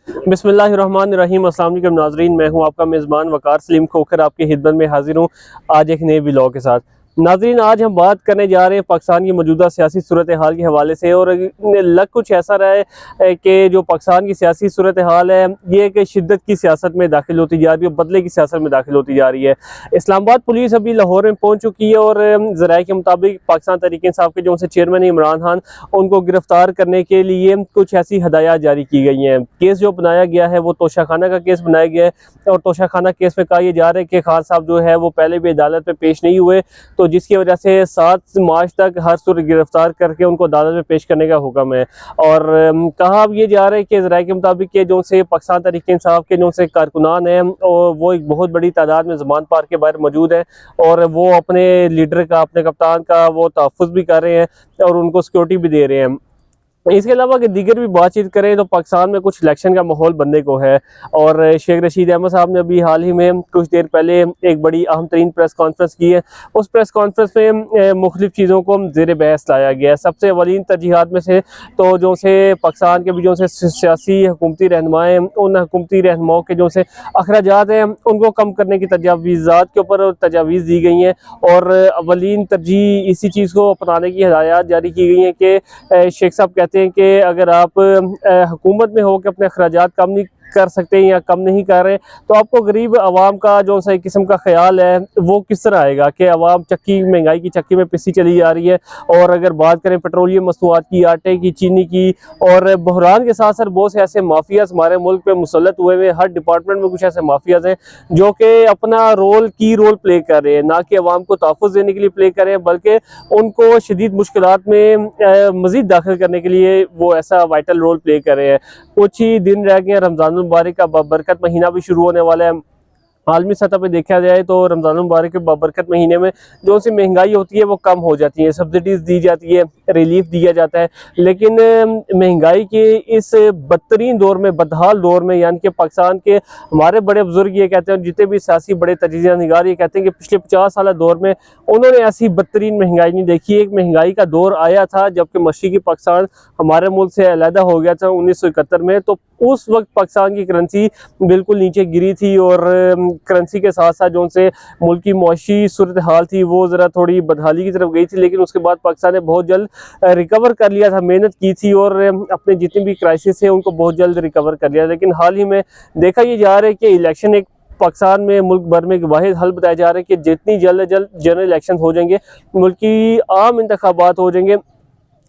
बिस्मिल्लाहिर्रहमानिर्रहीम। अस्सलाम वालेकुम नाज़रीन, मैं हूं आपका मेज़बान वकार सलीम खोखर, आपकी खिदमत में हाजिर हूं आज एक नए व्लॉग के साथ। नाज़रीन, आज हम बात करने जा रहे हैं पाकिस्तान की मौजूदा सियासी सूरत हाल के हवाले से। और लग कुछ ऐसा रहा है कि जो पाकिस्तान की सियासी सूरत हाल है ये एक शिद्दत की सियासत में दाखिल होती जा रही है, बदले की सियासत में दाखिल होती जा रही है। इस्लामाबाद पुलिस अभी लाहौर में पहुँच चुकी है और ज़राए के मुताबिक पाकिस्तान तहरीक इंसाफ के जो उनसे चेयरमैन इमरान खान, उनको गिरफ्तार करने के लिए कुछ ऐसी हदायत जारी की गई हैं। केस जो बनाया गया है वो तोशाखाना का केस बनाया गया है और तोशाखाना केस में कहा यह जा रहा है कि खान साहब जो है वो पहले भी अदालत में पेश नहीं हुए, तो जिसकी वजह से 7 मार्च तक हर सूरत गिरफ्तार करके उनको अदालत में पेश करने का हुक्म है। और कहा अब ये जा रहा है कि ज़राए के मुताबिक के जो से पाकिस्तान तहरीक इंसाफ के जो से कारकुनान हैं और वो एक बहुत बड़ी तादाद में ज़मान पार्क के बाहर मौजूद है और वो अपने लीडर का, अपने कप्तान का वो तहफ़्फ़ुज़ भी कर रहे हैं और उनको सिक्योरिटी भी दे रहे हैं। इसके अलावा कि दीगर भी बातचीत करें तो पाकिस्तान में कुछ इलेक्शन का माहौल बनने को है और शेख रशीद अहमद साहब ने अभी हाल ही में कुछ देर पहले एक बड़ी अहम तरीन प्रेस कॉन्फ्रेंस की है। उस प्रेस कॉन्फ्रेंस में मुख्तलिफ चीज़ों को ज़ेर बहस लाया गया है। सबसे अवलीन तरजीहात में से तो जो से पाकिस्तान के भी जो से सियासी हुकूमती रहनुमाएँ, उन हुकूमती रहनुमाओं के जो से अखराजात हैं उनको कम करने की तजावीज़ात के ऊपर तजावीज़ दी गई हैं और अवलीन तरजीह इसी चीज़ को अपनाने की हदायत जारी की गई हैं कि शेख साहब कहते हैं कि अगर आप हुकूमत में हो के अपने अखराजात कम नहीं कर सकते या कम नहीं कर रहे तो आपको गरीब आवाम का जो सही किस्म का ख्याल है वो किस तरह आएगा कि आवाम चक्की, महंगाई की चक्की में पिसी चली जा रही है। और अगर बात करें पेट्रोलियम मसनूआत की, आटे की, चीनी की, और बहरान के साथ साथ बहुत से ऐसे माफियाज हमारे मुल्क पे मुसल्लत हुए हुए, हर डिपार्टमेंट में कुछ ऐसे माफियाज हैं जो कि अपना रोल प्ले कर रहे हैं, ना कि आवाम को तहफ़्फ़ुज़ देने के लिए प्ले कर रहे हैं बल्कि उनको शदीद मुश्किलात में मज़ीद दाखिल करने के लिए वो ऐसा वाइटल रोल प्ले कर रहे हैं। कुछ ही दिन रह गए, रमज़ानुल मुबारक का बरकत महीना भी शुरू होने वाला है। आलमी सतह पे देखा जाए तो रमज़ान मुबारक के बाबरकत महीने में जो सी महंगाई होती है वो कम हो जाती है, सब्सिडीज़ दी जाती है, रिलीफ दिया जाता है। लेकिन महंगाई के इस बदतरीन दौर में, बदहाल दौर में, यानी कि पाकिस्तान के हमारे बड़े बुजुर्ग ये कहते हैं, जितने भी सियासी बड़े तजीज़ा निगार ये कहते हैं कि पिछले 50 साल दौर में उन्होंने ऐसी बदतरीन महंगाई नहीं देखी। एक महंगाई का दौर आया था जबकि मशरिकी पाकिस्तान हमारे मुल्क से अलहदा हो गया था 1971 में, तो उस वक्त पाकिस्तान की करेंसी बिल्कुल नीचे गिरी थी और करेंसी के साथ साथ जो से मुल्क की मुआशी सूरत हाल थी वो ज़रा थोड़ी बदहाली की तरफ गई थी। लेकिन उसके बाद पाकिस्तान ने बहुत जल्द रिकवर कर लिया था, मेहनत की थी और अपने जितने भी क्राइसिस है उनको बहुत जल्द रिकवर कर लिया। लेकिन हाल ही में देखा ये जा रहा है कि इलेक्शन एक पाकिस्तान में, मुल्क भर में एक वाहिद हल बताया जा रहा है कि जितनी जल्द जनरल इलेक्शन हो जाएंगे, मुल्क की आम इंतखाबात हो जाएंगे,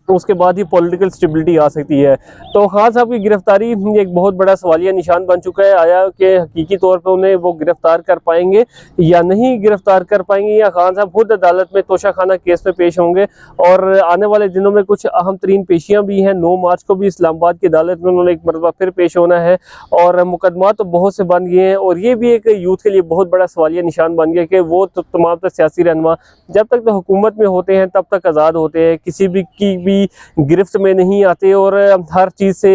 उसके बाद ही पॉलिटिकल स्टेबिलिटी आ सकती है। तो खान साहब की गिरफ्तारी एक बहुत बड़ा सवालिया निशान बन चुका है। आया कि हकीकी तौर पे उन्हें वो गिरफ्तार कर पाएंगे या नहीं गिरफ्तार कर पाएंगे, या खान साहब खुद अदालत में तोशाखाना केस में पेश होंगे। और आने वाले दिनों में कुछ अहम तरीन पेशियाँ भी हैं। 9 मार्च को भी इस्लामाबाद की अदालत में उन्होंने एक मरतबा फिर पेश होना है और मुकदमा तो बहुत से बन गए हैं। और ये भी एक यूथ के लिए बहुत बड़ा सवालिया निशान बन गया कि वो तो तमाम तक सियासी रहनुमा जब तक तो हुकूमत में होते हैं तब तक आज़ाद होते हैं, किसी भी की भी गिरफ्त में नहीं आते और हर चीज़ से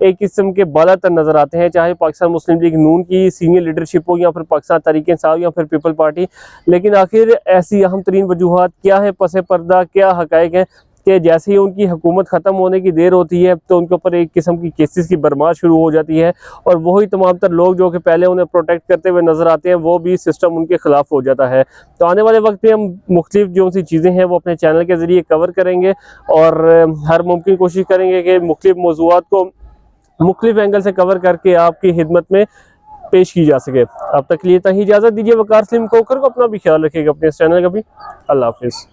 एक किस्म के बालातर नज़र आते हैं, चाहे पाकिस्तान मुस्लिम लीग नून की सीनियर लीडरशिप हो या फिर पाकिस्तान तहरीक इंसाफ या फिर पीपल पार्टी। लेकिन आखिर ऐसी अहम तरीन वजूहात क्या है, पसे पर्दा क्या हक़ाइक़ हैं कि जैसे ही उनकी हुकूमत ख़त्म होने की देर होती है तो उनके ऊपर एक किस्म की केसेस की बरमार शुरू हो जाती है और वही तमाम तर लोग जो कि पहले उन्हें प्रोटेक्ट करते हुए नज़र आते हैं वो भी सिस्टम उनके ख़िलाफ़ हो जाता है। तो आने वाले वक्त में हम मुख्तलिफ जो सी चीज़ें हैं वो अपने चैनल के ज़रिए कवर करेंगे और हर मुमकिन कोशिश करेंगे कि मुख्तलिफ मौज़ूआत को मुख्तलिफ एंगल से कवर करके आपकी खिदमत में पेश की जा सके। अब तक के लिए इतना ही, इजाज़त दीजिए। वकार सलीम खोखर को अपना भी ख्याल रखिएगा, अपने इस चैनल का भी। अल्लाह हाफिज़।